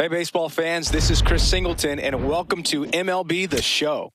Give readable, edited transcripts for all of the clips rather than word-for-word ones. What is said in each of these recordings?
Hey, baseball fans, this is Chris Singleton, and welcome to MLB The Show.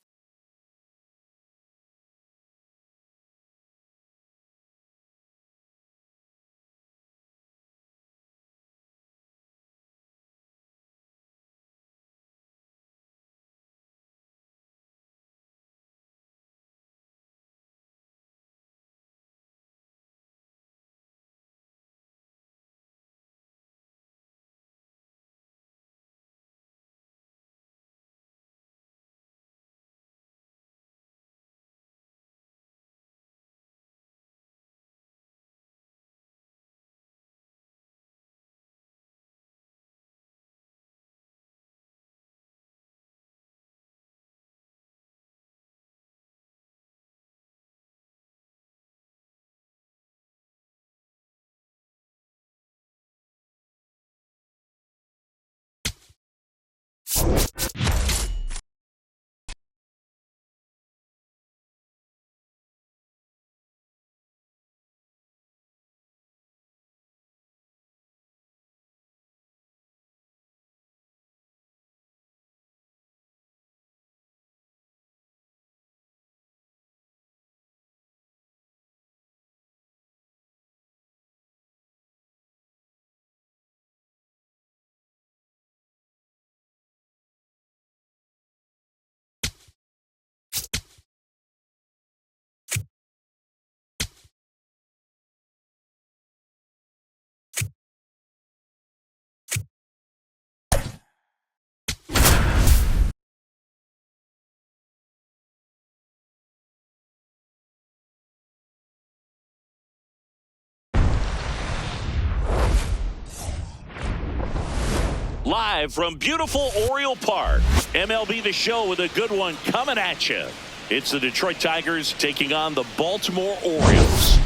Live from beautiful Oriole Park, MLB The Show with a good one coming at you. It's the Detroit Tigers taking on the Baltimore Orioles.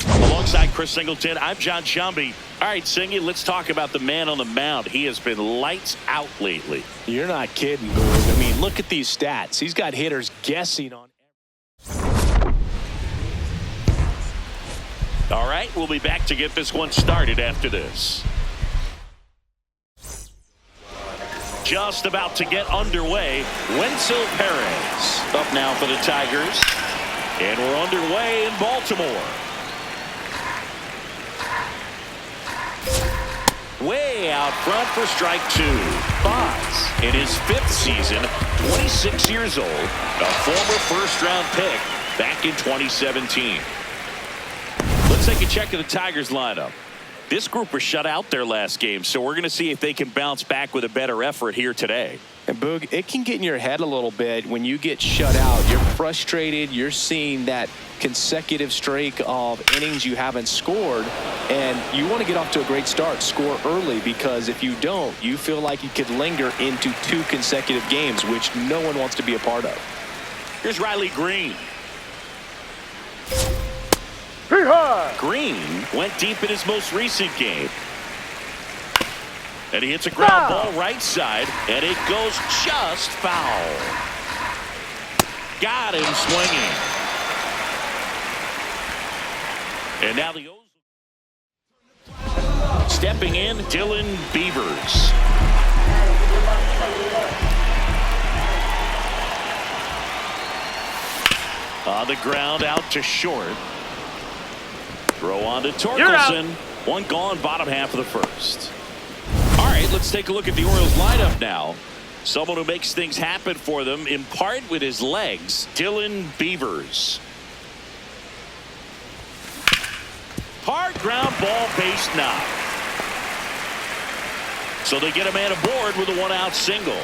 Alongside Chris Singleton, I'm John Shambi. All right, Singy, let's talk about the man on the mound. He has been lights out lately. You're not kidding, Boog. I mean, look at these stats. He's got hitters guessing on. All right, we'll be back to get this one started after this. Just about to get underway. Wenzel Perez up now for the Tigers. And we're underway in Baltimore. Way out front for strike two. Bonds in his fifth season, 26 years old, a former first-round pick back in 2017. Let's take a check of the Tigers lineup. This group was shut out their last game, so we're going to see if they can bounce back with a better effort here today. And Boog, it can get in your head a little bit when you get shut out. You're frustrated. You're seeing that consecutive streak of innings you haven't scored, and you want to get off to a great start, score early, because if you don't, you feel like you could linger into 2 consecutive games, which no one wants to be a part of. Here's Riley Green. Green went deep in his most recent game. And he hits a ground ball right side, and it goes just foul. Got him swinging. And now the stepping in, Dylan Beavers. On the ground, out to short. Throw on to Torkelson. One gone, bottom half of the first. All right, let's take a look at the Orioles lineup now. Someone who makes things happen for them, in part with his legs, Dylan Beavers. Hard ground ball, base knock. So they get a man aboard with a one-out single.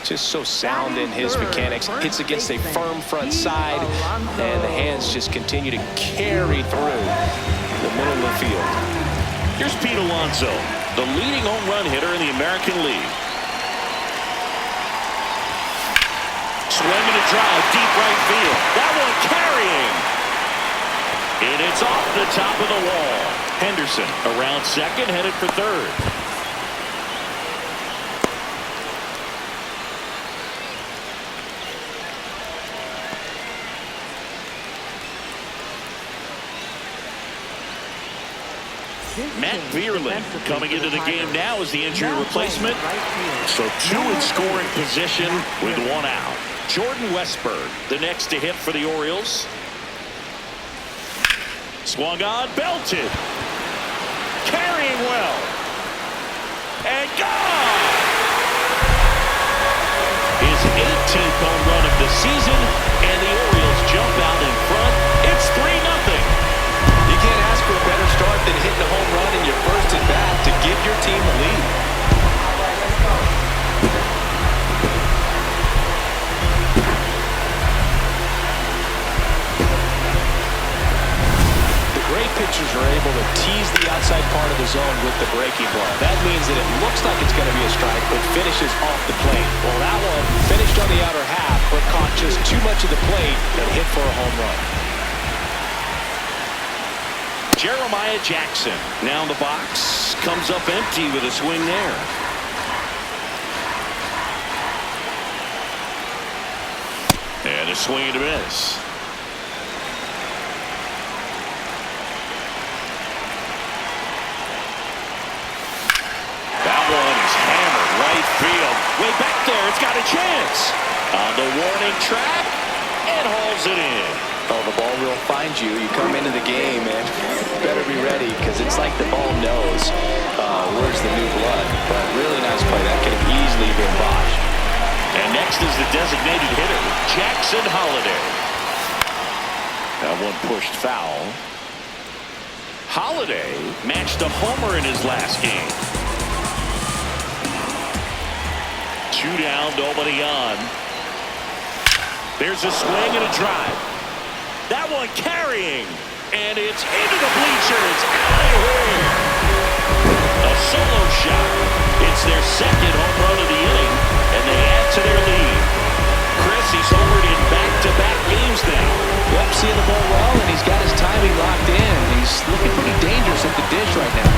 Just so sound in his mechanics. Hits against a firm front side, and the hands just continue to carry through the middle of the field. Here's Pete Alonso, the leading home run hitter in the American League. Swinging a drive, deep right field. That one carrying. And it's off the top of the wall. Henderson around second, headed for third. Matt Vierling coming into the game now as the injury replacement. So two in scoring position with one out. Jordan Westburg, the next to hit for the Orioles. Swung on, belted. Carrying well. And gone! His 18th home run of the season, and the Orioles jump out in front. It's 3-0. You can't ask for a better start than hitting a home run in your first at bat to give your team the lead. The great pitchers are able to tease the outside part of the zone with the breaking ball. That means that it looks like it's going to be a strike, but finishes off the plate. Well, that one finished on the outer half, but caught just too much of the plate and hit for a home run. Jeremiah Jackson now in the box, comes up empty with a swing there. And a swing and a miss. That one is hammered right field. Way back there, it's got a chance. On the warning track, and hauls it in. Oh, the ball will find you. You come into the game and better be ready because it's like the ball knows where's the new blood. But really nice play. That could have easily been botched. And next is the designated hitter, Jackson Holliday. That one pushed foul. Holliday matched a homer in his last game. 2 down, nobody on. There's a swing and a drive. That one carrying, and it's into the bleachers, out of here. A solo shot. It's their second home run of the inning, and they add to their lead. Chris, he's homered in back-to-back games now. Yep, seeing the ball well, and he's got his timing locked in. He's looking pretty dangerous at the dish right now.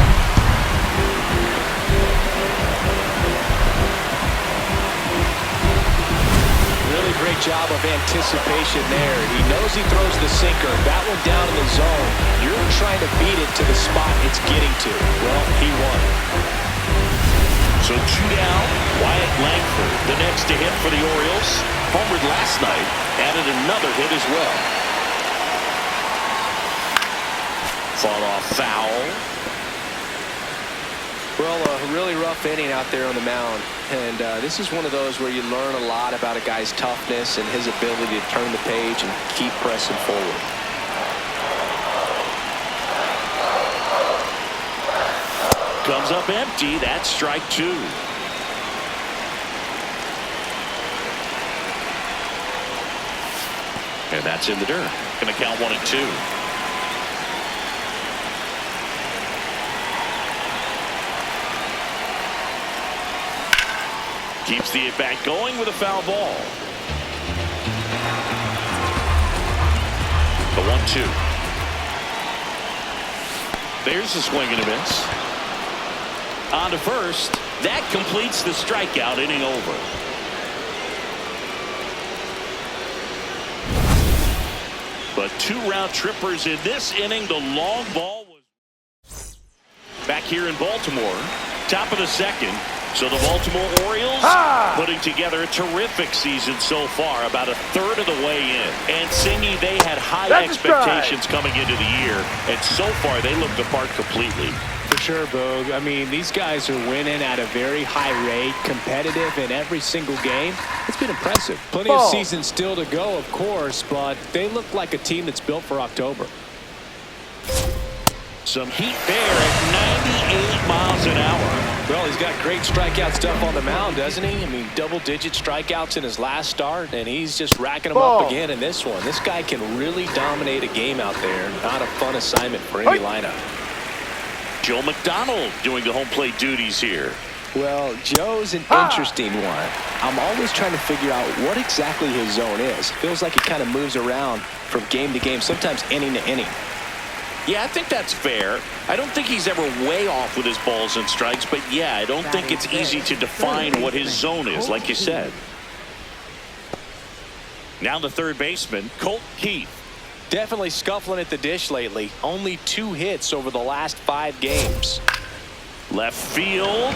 Really great job of anticipation there. He knows he throws the sinker. That one down in the zone. You're trying to beat it to the spot it's getting to. Well, he won. So 2 down, Wyatt Langford, the next to hit for the Orioles. Homered last night, added another hit as well. Fought off foul. Well, a really rough inning out there on the mound. And this is one of those where you learn a lot about a guy's toughness and his ability to turn the page and keep pressing forward. Comes up empty. That's strike 2. And that's in the dirt. Going to count 1-2. Keeps the at-bat going with a foul ball. The 1-2. There's a swing and a miss. On to first. That completes the strikeout, inning over. But 2 round trippers in this inning. The long ball was back here in Baltimore. Top of the second. So the Baltimore Orioles putting together a terrific season so far, about a third of the way in. And Singy, they had high expectations coming into the year, and so far they looked the part completely. For sure, Boog. I mean, these guys are winning at a very high rate, competitive in every single game. It's been impressive. Plenty of season still to go, of course, but they look like a team that's built for October. Some heat there at 98 miles an hour. Well, he's got great strikeout stuff on the mound, doesn't he? I mean, double-digit strikeouts in his last start, and he's just racking them up again in this one. This guy can really dominate a game out there. Not a fun assignment for any lineup. Joe McDonald doing the home plate duties here. Well, Joe's an interesting one. I'm always trying to figure out what exactly his zone is. Feels like he kind of moves around from game to game, sometimes inning to inning. Yeah, I think that's fair. I don't think he's ever way off with his balls and strikes, but yeah, I don't think it's easy to define what his zone is, like you said. Now the third baseman, Colt Keith. Definitely scuffling at the dish lately. Only 2 hits over the last 5 games. Left field.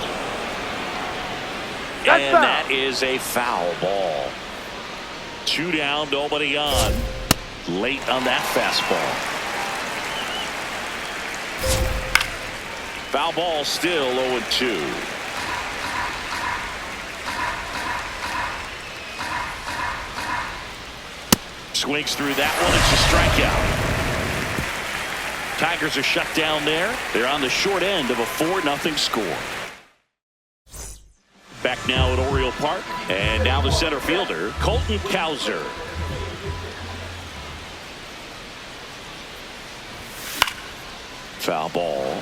And that is a foul ball. 2 down, nobody on. Late on that fastball. Foul ball, still 0-2. Swings through that one. It's a strikeout. Tigers are shut down there. They're on the short end of a 4-0 score. Back now at Oriole Park. And now the center fielder, Colton Cowser. Foul ball.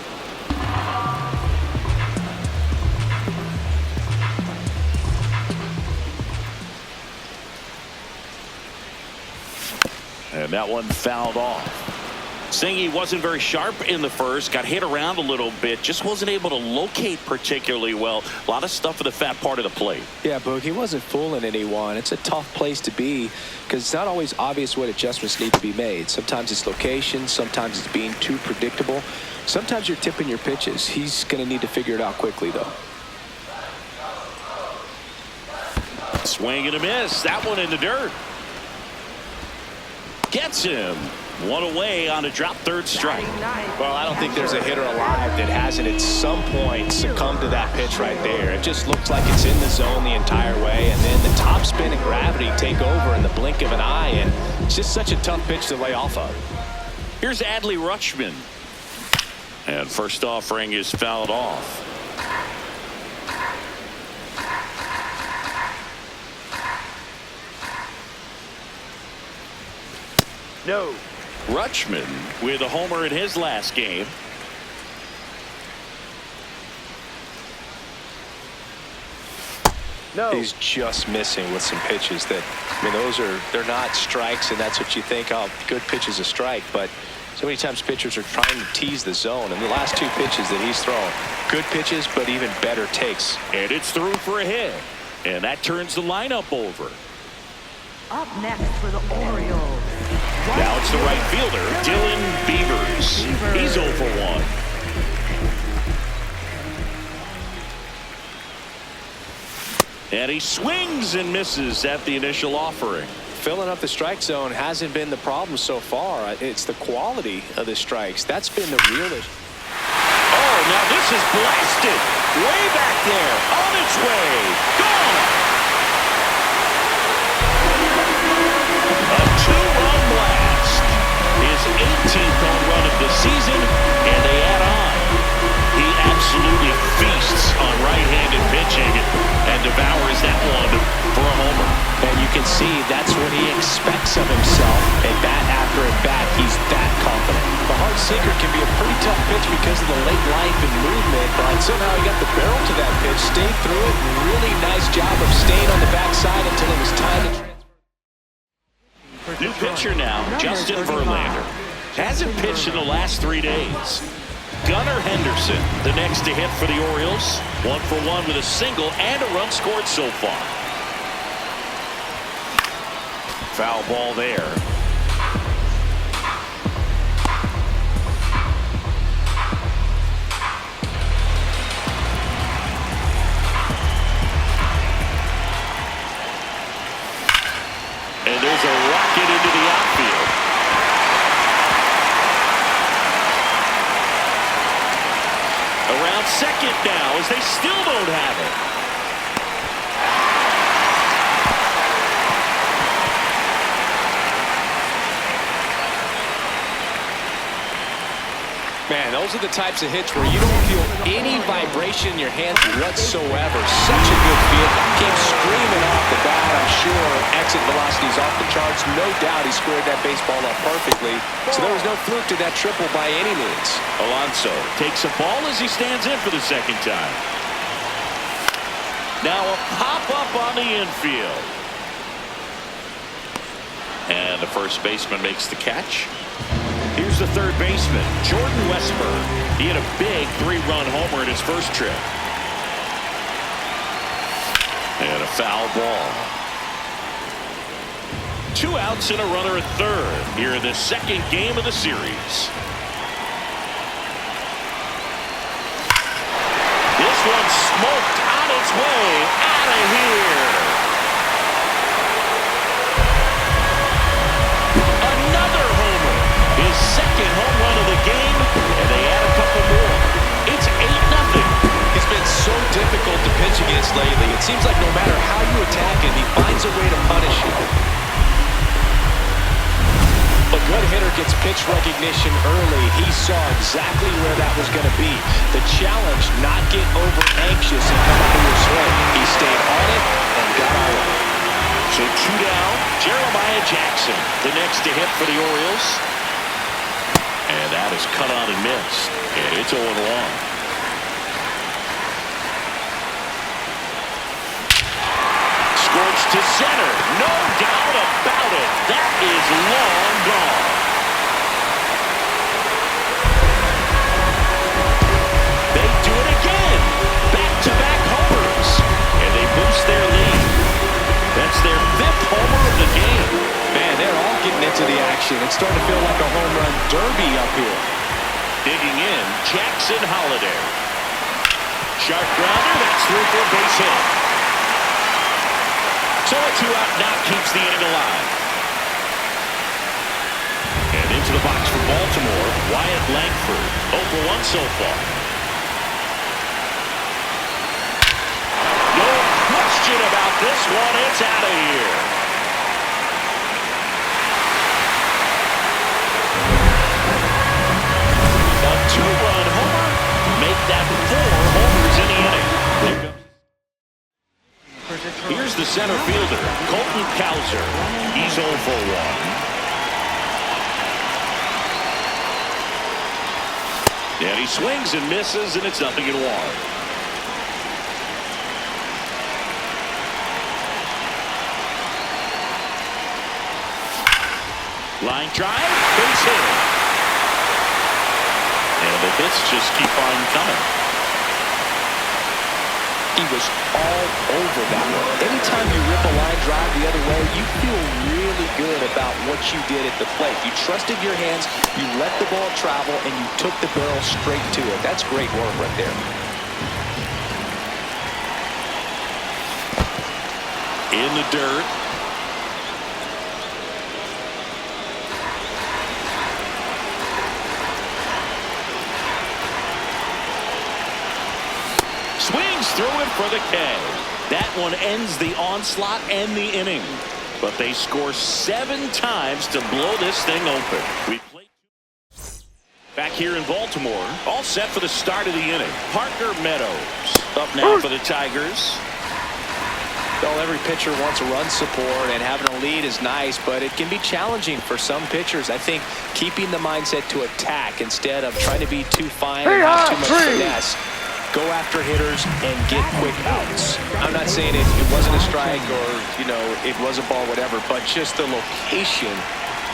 And that one fouled off. Singy wasn't very sharp in the first. Got hit around a little bit. Just wasn't able to locate particularly well. A lot of stuff in the fat part of the plate. Yeah, Boog, he wasn't fooling anyone. It's a tough place to be because it's not always obvious what adjustments need to be made. Sometimes it's location. Sometimes it's being too predictable. Sometimes you're tipping your pitches. He's going to need to figure it out quickly, though. Swing and a miss. That one in the dirt. Gets him. One away on a drop third strike. Well, I don't think there's a hitter alive that hasn't at some point succumbed to that pitch right there. It just looks like it's in the zone the entire way, and then the topspin and gravity take over in the blink of an eye, and it's just such a tough pitch to lay off of. Here's Adley Rutschman. And first offering is fouled off. No. Rutschman with a homer in his last game. No. He's just missing with some pitches that, I mean, they're not strikes, and that's what you think, oh, good pitch is a strike, but so many times pitchers are trying to tease the zone, and the last 2 pitches that he's thrown, good pitches, but even better takes. And it's through for a hit, and that turns the lineup over. Up next for the Orioles. Now it's the right fielder, Dylan Beavers. He's 0 for 1. And he swings and misses at the initial offering. Filling up the strike zone hasn't been the problem so far. It's the quality of the strikes. That's been the real issue. Oh, now this is blasted. Way back there. On its way. Gone. A 2-run blast. His 18th home run of the season, and they add on. He absolutely feasts on right-handed pitching and devours that one for a homer. And you can see that's what he expects of himself. At bat after at bat, he's that confident. The hard sinker can be a pretty tough pitch because of the late life and movement, but somehow he got the barrel to that pitch, stayed through it. Really nice job of staying on the backside until it was time to transfer. New pitcher now, Justin Verlander. Hasn't pitched in the last 3 days. Gunnar Henderson, the next to hit for the Orioles. 1 for 1 with a single and a run scored so far. Foul ball there. And there's a rocket into the outfield. Around second now as they still don't have it. Man, those are the types of hits where you don't feel any vibration in your hands whatsoever. Such a good feel. Came screaming off the bat, I'm sure. Exit velocity's off the charts. No doubt he squared that baseball up perfectly. So there was no fluke to that triple by any means. Alonso takes a ball as he stands in for the second time. Now a pop-up on the infield. And the first baseman makes the catch. Here's the third baseman, Jordan Westburg. He had a big 3-run homer in his first trip. And a foul ball. 2 outs and a runner at third here in the second game of the series. This one smoked on its way out of here. Another homer. His second home run of the game, and they add a couple more. It's 8-0. He's been so difficult to pitch against lately. It seems like no matter how you attack him, he finds a way to punish you. A good hitter gets pitch recognition early. He saw exactly where that was going to be. The challenge, not get over anxious and come out of your swing. He stayed on it and got all of it. So 2 down, Jeremiah Jackson, the next to hit for the Orioles. And that is cut on and missed. And it's 0-1. Scorched to center. No doubt about it. That is long gone. They do it again. Back-to-back homers. And they boost their lead. That's their 5th homer of the game. Man, they're all getting into the action. It's starting to feel like a home run derby up here. Digging in, Jackson Holiday. Sharp grounder. That's through for a base hit. So a 2-out knock keeps the inning alive. And into the box for Baltimore, Wyatt Langford. 0-for-1 so far. No question about this one. It's out of here. A 2-run homer. Make that 4 homers in the inning. Here's the center fielder, Colton Cowser. He's 0-for-1. And he swings and misses, and it's 0-1. Line drive, base hit. And the hits just keep on coming. He was all over that one. Anytime you rip a line drive the other way, you feel really good about what you did at the plate. You trusted your hands, you let the ball travel, and you took the barrel straight to it. That's great work right there. In the dirt. Swings through it for the K. That one ends the onslaught and the inning. But they score 7 times to blow this thing open. We play back here in Baltimore. All set for the start of the inning. Parker Meadows up now for the Tigers. Well, every pitcher wants a run support, and having a lead is nice, but it can be challenging for some pitchers. I think keeping the mindset to attack instead of trying to be too fine and have too much finesse. Go after hitters and get quick outs. I'm not saying it wasn't a strike or, it was a ball, whatever, but just the location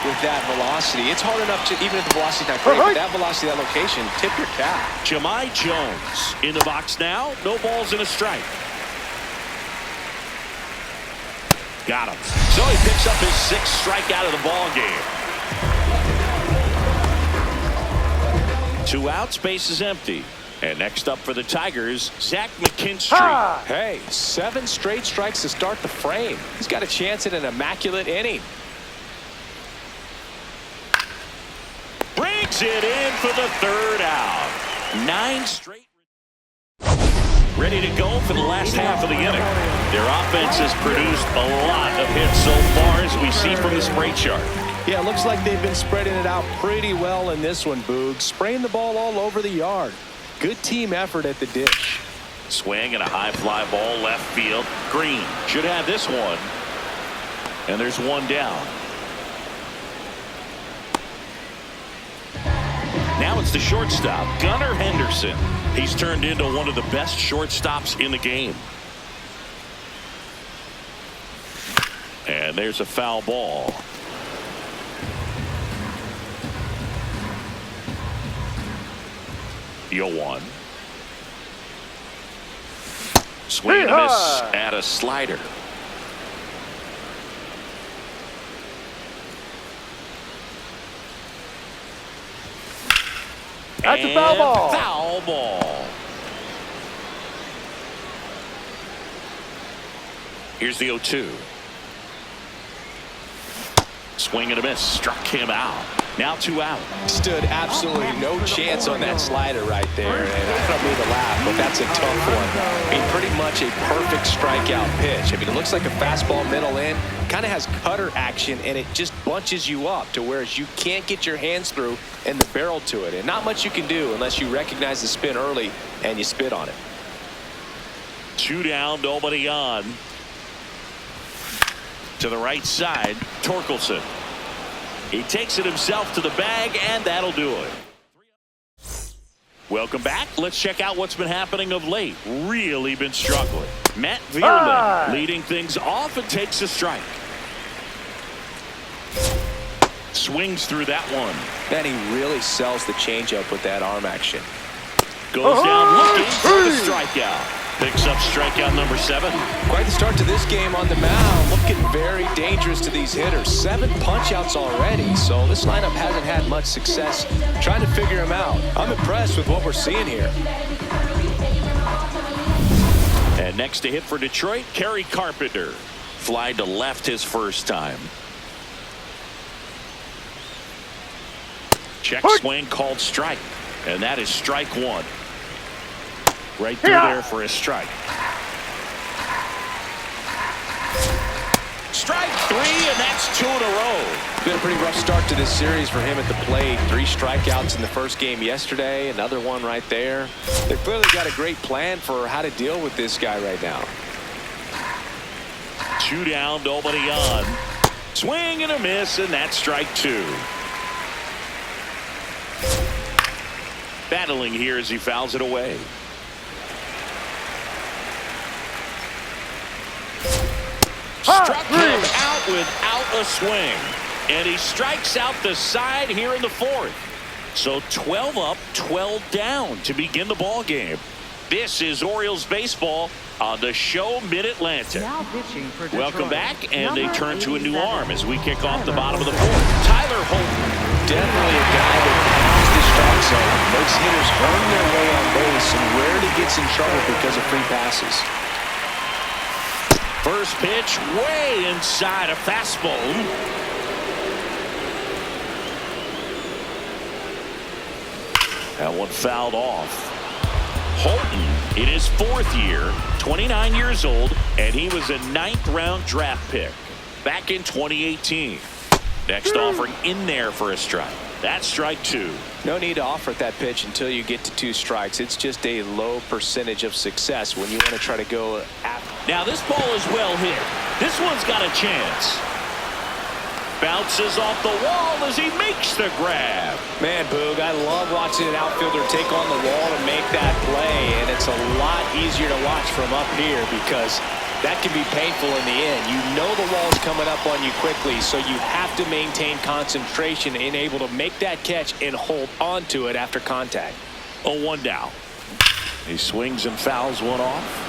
with that velocity. It's hard enough to, even if the velocity's not great, but that velocity, that location, tip your cap. Jahmai Jones in the box now. No balls and a strike. Got him. So he picks up his 6th strikeout of the ball game. 2 outs, base is empty. And next up for the Tigers, Zach McKinstry. Hey, 7 straight strikes to start the frame. He's got a chance at an immaculate inning. Brings it in for the 3rd out. 9 straight. Ready to go for the last half of the inning. Their offense has produced a lot of hits so far, as we see from the spray chart. Yeah, it looks like they've been spreading it out pretty well in this one, Boog. Spraying the ball all over the yard. Good team effort at the dish. Swing and a high fly ball left field. Green should have this one. And there's 1 down. Now it's the shortstop, Gunnar Henderson. He's turned into one of the best shortstops in the game. And there's a foul ball. The 0-1. Swing and a miss at a slider. That's a foul ball. Foul ball. Here's the 0-2. Swing and a miss. Struck him out. Now 2 out. Stood absolutely no chance on that slider right there. And I don't mean to laugh, but that's a tough one. I mean, pretty much a perfect strikeout pitch. I mean, it looks like a fastball middle in. Kind of has cutter action, and it just bunches you up to where you can't get your hands through and the barrel to it. And not much you can do unless you recognize the spin early and you spit on it. 2 down, nobody on. To the right side, Torkelson. He takes it himself to the bag, and that'll do it. Welcome back. Let's check out what's been happening of late. Really been struggling. Matt Vierling leading things off and takes a strike. Swings through that one. Man, he really sells the changeup with that arm action. Goes down looking for the strikeout. Picks up strikeout number 7. Quite the start to this game on the mound. Looking very dangerous to these hitters. 7 punch-outs already, so this lineup hasn't had much success trying to figure him out. I'm impressed with what we're seeing here. And next to hit for Detroit, Kerry Carpenter. Fly to left his first time. Check swing called strike. And that is strike 1. Right through there for a strike. Strike 3, and that's 2 in a row. Been a pretty rough start to this series for him at the plate. 3 strikeouts in the first game yesterday. Another one right there. They've clearly got a great plan for how to deal with this guy right now. 2 down, nobody on. Swing and a miss, and that's strike 2. Battling here as he fouls it away. Struck him out without a swing. And he strikes out the side here in the 4th. So 12 up, 12 down to begin the ball game. This is Orioles baseball on the show Mid-Atlantic. Welcome back, and they turn to a new arm as we kick off the bottom of the 4th. Tyler Holton. Definitely a guy that pounds the strike zone. Makes hitters earn their way on base and rarely gets in trouble because of free passes. First pitch way inside a fastball. That one fouled off. Holton in his 4th year, 29 years old, and he was a 9th-round draft pick back in 2018. Next offering in there for a strike. That's strike 2. No need to offer that pitch until you get to 2 strikes. It's just a low percentage of success when you want to try to go after. Now this ball is well hit. This one's got a chance. Bounces off the wall as he makes the grab. Man, Boog, I love watching an outfielder take on the wall to make that play, and it's a lot easier to watch from up here because that can be painful in the end. You know the wall's coming up on you quickly, so you have to maintain concentration and able to make that catch and hold on to it after contact. 0-1 down. He swings and fouls one off.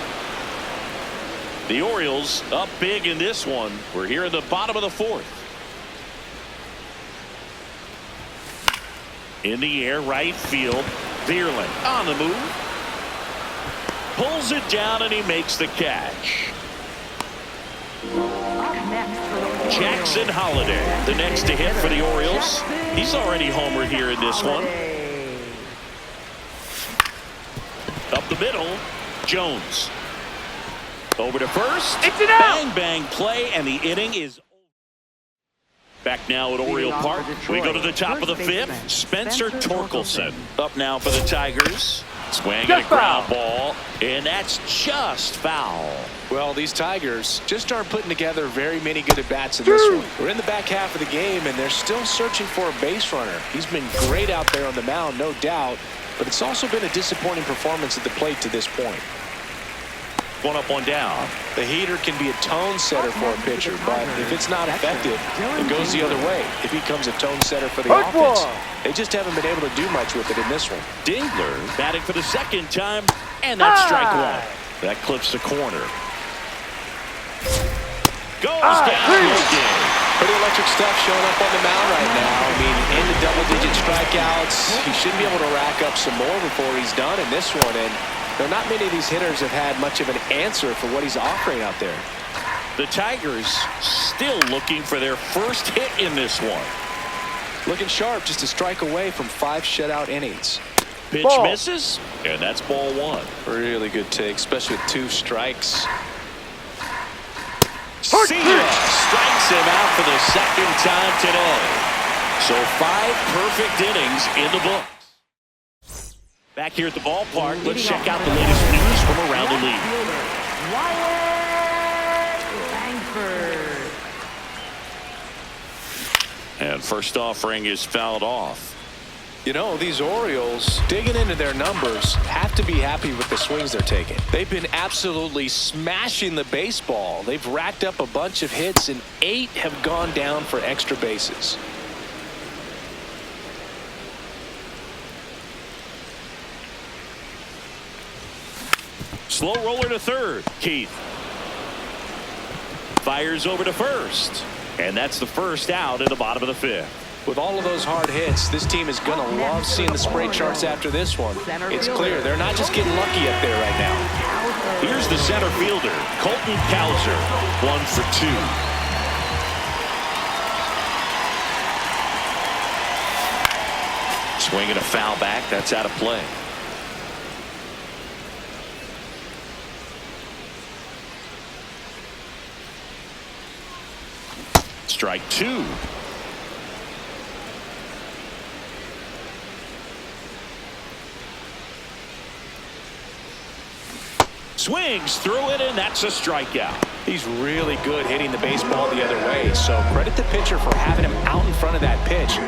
The Orioles up big in this one. We're here in the bottom of the 4th. In the air, right field. Vierling on the move. Pulls it down and he makes the catch. Jackson Holliday, the next to hit for the Orioles. He's already homered here in this one. Up the middle, Jones. Over to first. Bang, bang play, and the inning is over. Back now at Oriole Park. We go to the top of the 5th. Spencer Torkelson up now for the Tigers. Swing and a ground ball, and that's just foul. Well, these Tigers just aren't putting together very many good at-bats in this one. We're in the back half of the game, and they're still searching for a base runner. He's been great out there on the mound, no doubt, but it's also been a disappointing performance at the plate to this point. One up, one down. The heater can be a tone setter for a pitcher, but if it's not effective, it goes the other way. It becomes a tone setter for the offense. They just haven't been able to do much with it in this one. Dingler batting for the 2nd time, and that's strike 1. That clips the corner. Goes down looking. Pretty electric stuff showing up on the mound right now. I mean, into double-digit strikeouts. He should be able to rack up some more before he's done in this one. And there are not many of these hitters have had much of an answer for what he's offering out there. The Tigers still looking for their first hit in this one. Looking sharp, just a strike away from 5 shutout innings. Pitch misses, and that's ball 1. Really good take, especially with 2 strikes. Strikes him out for the second time today. So 5 perfect innings in the books. Back here at the ballpark, let's check out the latest news from around the league. And first offering is fouled off. You know, these Orioles, digging into their numbers, have to be happy with the swings they're taking. They've been absolutely smashing the baseball. They've racked up a bunch of hits, and 8 have gone down for extra bases. Slow roller to third. Keith fires over to first. And that's the first out in the bottom of the 5th. With all of those hard hits, this team is going to love seeing the spray charts after this one. It's clear they're not just getting lucky up there right now. Here's the center fielder, Colton Cowser, 1 for 2. Swinging a foul back. That's out of play. Strike 2. Swings through it, and that's a strikeout. He's really good hitting the baseball the other way, so credit the pitcher for having him out in front of that pitch.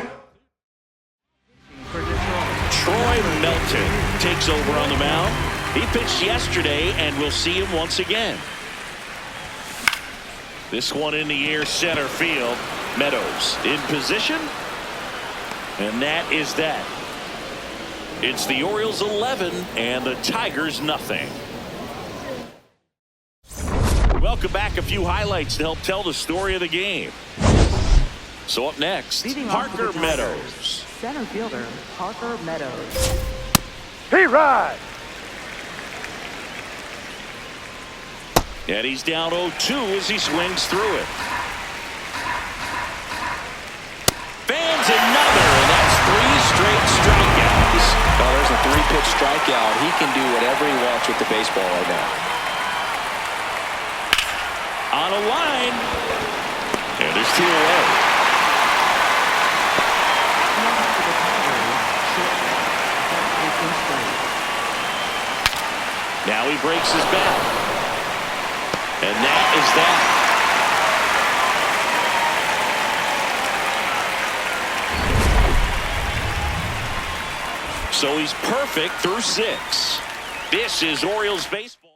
Troy Melton takes over on the mound. He pitched yesterday, and we'll see him once again. This one in the air, center field. Meadows in position, and that is that. It's the Orioles 11 and the Tigers nothing. Welcome back. A few highlights to help tell the story of the game. So up next, Parker Meadows. Center fielder Parker Meadows. Hey, ride. And he's down 0-2 as he swings through it. Fans another, and that's 3 straight strikeouts. Oh, there's a 3-pitch strikeout. He can do whatever he wants with the baseball right now. On a line, and there's 2 away. Now he breaks his bat. And that is that. So he's perfect through 6. This is Orioles baseball.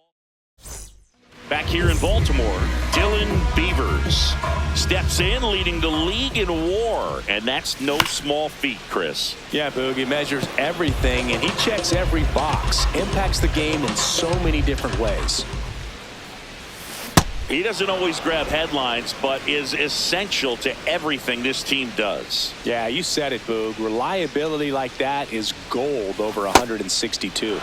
Back here in Baltimore, Dylan Beavers steps in, leading the league in WAR, and that's no small feat, Chris. Yeah, Boog, he measures everything, and he checks every box. Impacts the game in so many different ways. He doesn't always grab headlines, but is essential to everything this team does. Yeah, you said it, Boog. Reliability like that is gold over 162.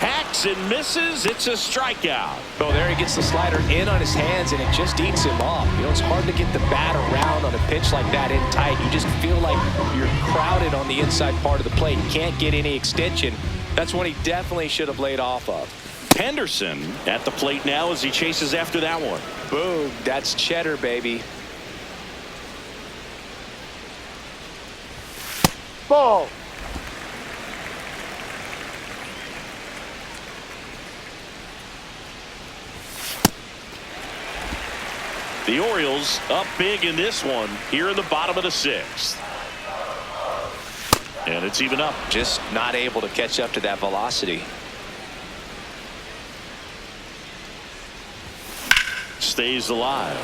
Hacks and misses. It's a strikeout. Oh, there he gets the slider in on his hands, and it just eats him up. You know, it's hard to get the bat around on a pitch like that in tight. You just feel like you're crowded on the inside part of the plate. You can't get any extension. That's one he definitely should have laid off of. Henderson at the plate now as he chases after that one. Boom, that's cheddar, baby. Ball. The Orioles up big in this one here in the bottom of the 6th. And it's even up. Just not able to catch up to that velocity. Stays alive.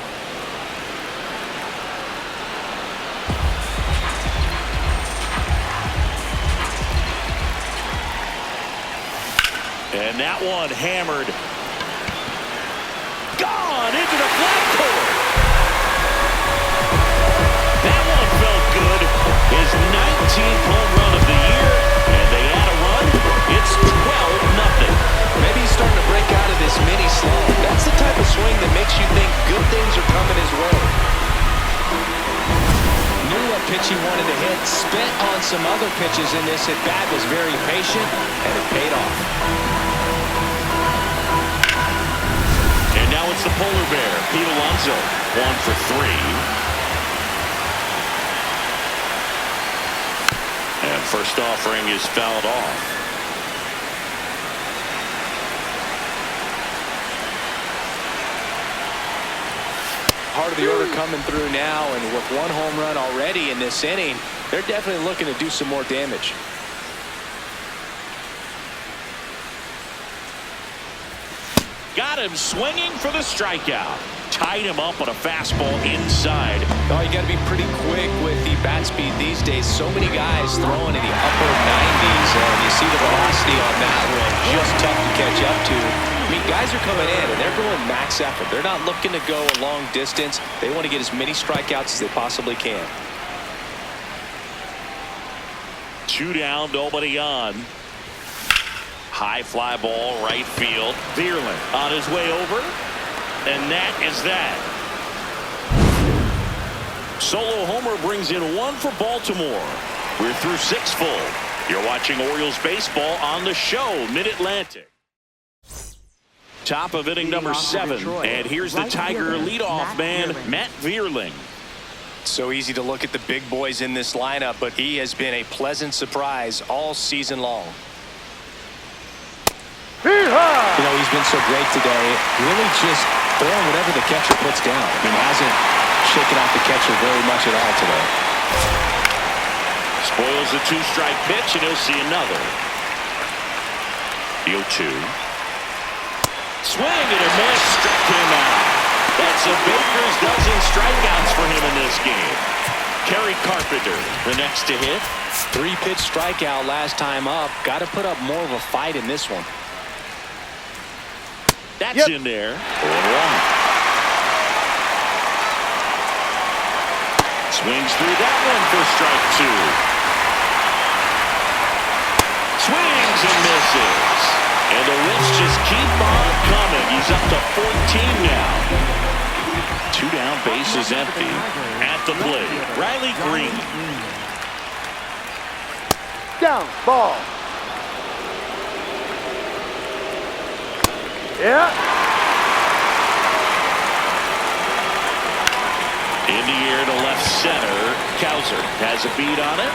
And that one hammered. Gone into the flat court. home run of the year, and they add a run. It's 12-0. Maybe he's starting to break out of this mini slump. That's the type of swing that makes you think good things are coming his way. Knew what pitch he wanted to hit, spent on some other pitches in this at bat, was very patient, and it paid off. And now it's the polar bear, Pete Alonso, 1 for 3. And first offering is fouled off. Part of the order coming through now, and with one home run already in this inning, they're definitely looking to do some more damage. Got him swinging for the strikeout. Tied him up on a fastball inside. Oh, you got to be pretty quick with the bat speed these days. So many guys throwing in the upper 90s, and you see the velocity on that one. Just tough to catch up to. I mean, guys are coming in, and they're going max effort. They're not looking to go a long distance. They want to get as many strikeouts as they possibly can. 2 down, nobody on. High fly ball, right field. Vierling on his way over. And that is that. Solo homer brings in 1 for Baltimore. We're through 6 full. You're watching Orioles baseball on the show, Mid-Atlantic. Top of inning number 7. And here's the Tiger leadoff man, Matt Vierling. So easy to look at the big boys in this lineup, but he has been a pleasant surprise all season long. You know, he's been so great today. Really just throwing whatever the catcher puts down. I mean, hasn't shaken off the catcher very much at all today. Spoils the 2-strike pitch, and he'll see another. The 0-2. Swing and a miss, struck him out. That's a baker's dozen strikeouts for him in this game. Kerry Carpenter, the next to hit. 3-pitch strikeout last time up. Got to put up more of a fight in this one. That's in there. 0-1. Swings through that one for strike 2. Swings and misses. And the Reds just keep on coming. He's up to 14 now. 2 down, bases empty. At the plate, Riley Green. Down, ball. Yeah. In the air to left center. Cowser has a beat on it.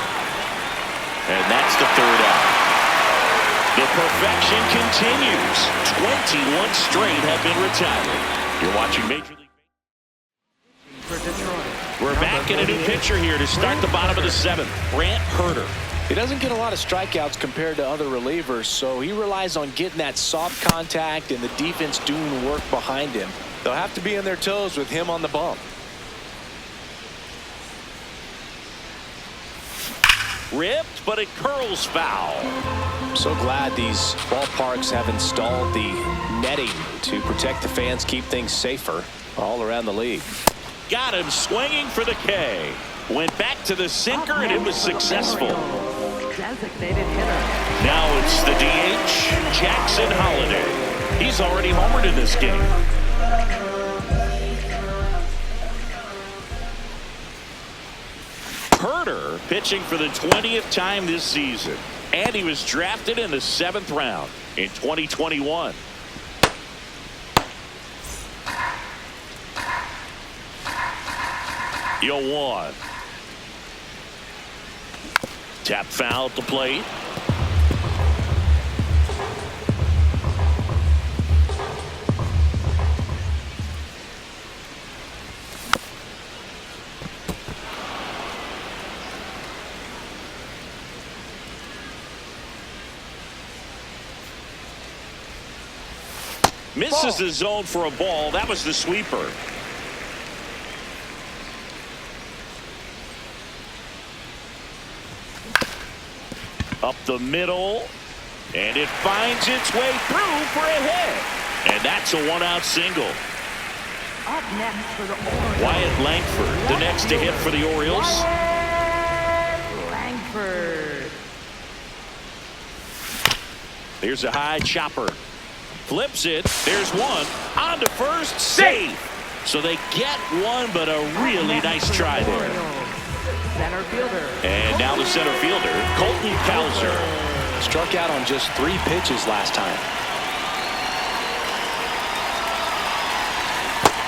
And that's the 3rd out. The perfection continues. 21 straight have been retired. You're watching Major League Baseball. We're back in a new pitcher here to start the bottom of the 7th. Brant Herter. He doesn't get a lot of strikeouts compared to other relievers, so he relies on getting that soft contact and the defense doing work behind him. They'll have to be on their toes with him on the bump. Ripped, but it curls foul. I'm so glad these ballparks have installed the netting to protect the fans, keep things safer all around the league. Got him swinging for the K. Went back to the sinker, and it was successful. Designated hitter. Now it's the DH, Jackson Holliday. He's already homered in this game. Herter pitching for the 20th time this season. And he was drafted in the 7th round in 2021. Yo, 1. Tap foul at the plate. Misses the zone for a ball. That was the sweeper. Up the middle, and it finds its way through for a hit. And that's a 1-out single. Up next for the Orioles. Wyatt Langford, the next to hit for the Orioles. Langford. There's a high chopper. Flips it. There's one. On to first. Safe. So they get one, but a really nice try there. Center fielder. And now the center fielder, Colton Cowser. Struck out on just 3 pitches last time.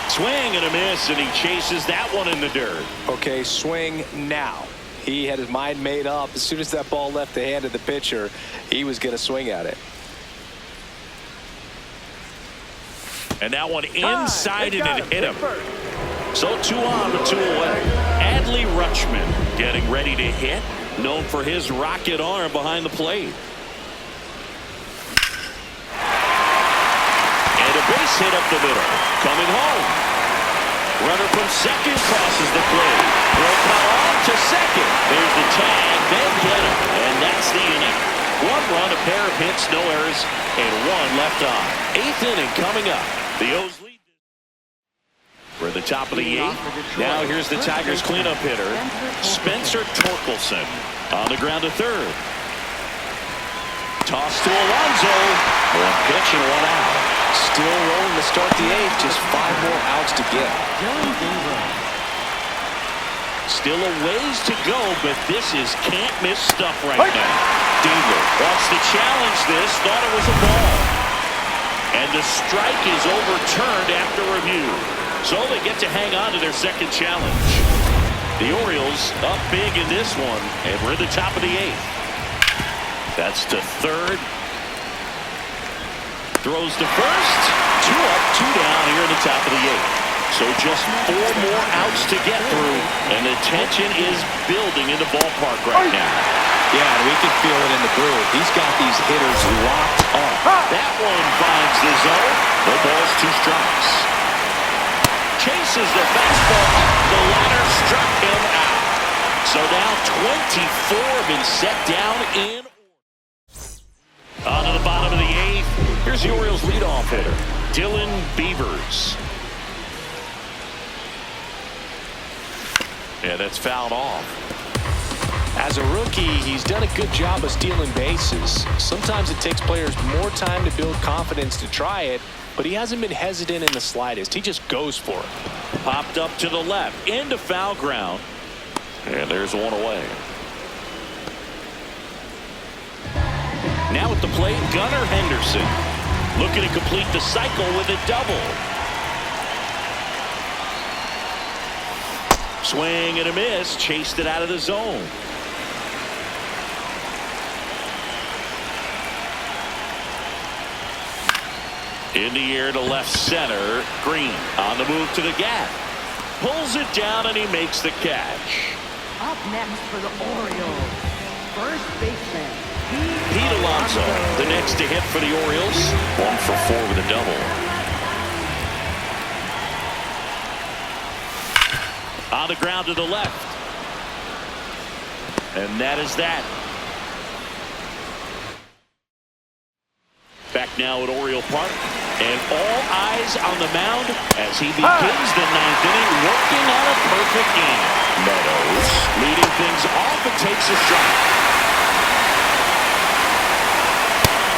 Swing and a miss, and he chases that one in the dirt. Okay, swing now. He had his mind made up. As soon as that ball left the hand of the pitcher, he was going to swing at it. And that one inside and it hit him. So 2 on with 2 away. Adley Rutschman getting ready to hit. Known for his rocket arm behind the plate. And a base hit up the middle. Coming home. Runner from second crosses the plate. Throw caught on to second. There's the tag. They get him. And that's the inning. 1 run, a pair of hits, no errors, and 1 left on. 8th inning coming up. The O's lead. We're at the top of the 8th. Now here's the Tigers cleanup hitter, Spencer Torkelson. On the ground to third. Toss to Alonso. 1 pitch and 1 out. Still rolling to start the 8th. Just 5 more outs to get. Still a ways to go, but this is can't-miss stuff right now. Deaver wants to challenge this. Thought it was a ball. And the strike is overturned after review. So they get to hang on to their second challenge. The Orioles up big in this one, and we're at the top of the 8th. That's to third. Throws to first. 2 up, 2 down here in the top of the 8th. So just 4 more outs to get through, and the tension is building in the ballpark right now. Yeah, and we can feel it in the booth. He's got these hitters locked up. That one finds the zone. No balls, 2 strikes. Chases the fastball up the ladder, struck him out. So now 24 have been set down in. On to the bottom of the 8th. Here's the Orioles leadoff hitter, Dylan Beavers. Yeah, that's fouled off. As a rookie, he's done a good job of stealing bases. Sometimes it takes players more time to build confidence to try it, but he hasn't been hesitant in the slightest. He just goes for it. Popped up to the left, into foul ground. And there's 1 away. Now at the plate, Gunnar Henderson. Looking to complete the cycle with a double. Swing and a miss. Chased it out of the zone. In the air to left center. Green on the move to the gap. Pulls it down and he makes the catch. Up next for the Orioles, first baseman Pete Alonso, the next to hit for the Orioles. 1 for 4 with a double. On the ground to the left. And that is that. Back now at Oriole Park. And all eyes on the mound as he begins the 9th inning, working on a perfect game. Meadows leading things off and takes a strike.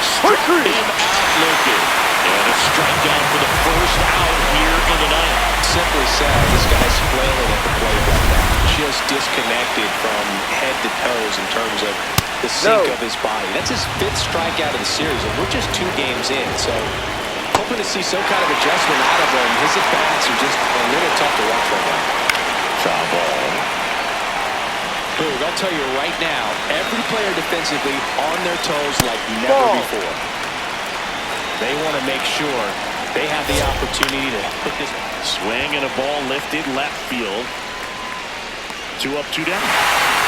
Struck him out looking. And a strikeout for the first out here in the 9th. Simply said, this guy's flailing at the plate right now. Just disconnected from head to toes in terms of the sink of his body. That's his 5th strikeout of the series, and we're just 2 games in. So hoping to see some kind of adjustment out of him. His at-bats are just a little tough to watch right now. Foul ball. Boog, I'll tell you right now, every player defensively on their toes like never before. They want to make sure they have the opportunity to put this. Swing and a ball lifted left field. 2 up, 2 down.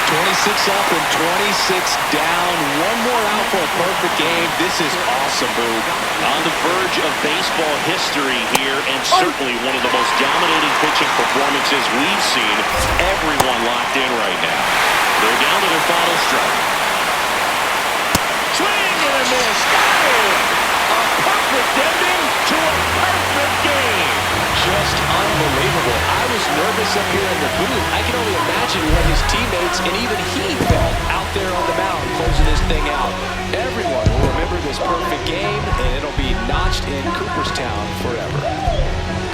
26 up and 26 down. 1 more out for a perfect game. This is awesome, Boog. On the verge of baseball history here, and certainly one of the most dominating pitching performances we've seen. Everyone locked in right now. They're down to their final strike. Swing and a miss. Got it! A perfect ending to a perfect game. Just unbelievable. I was nervous this up here in the booth. I can only imagine what his teammates and even he felt out there on the mound closing this thing out. Everyone will remember this perfect game, and it'll be notched in Cooperstown forever.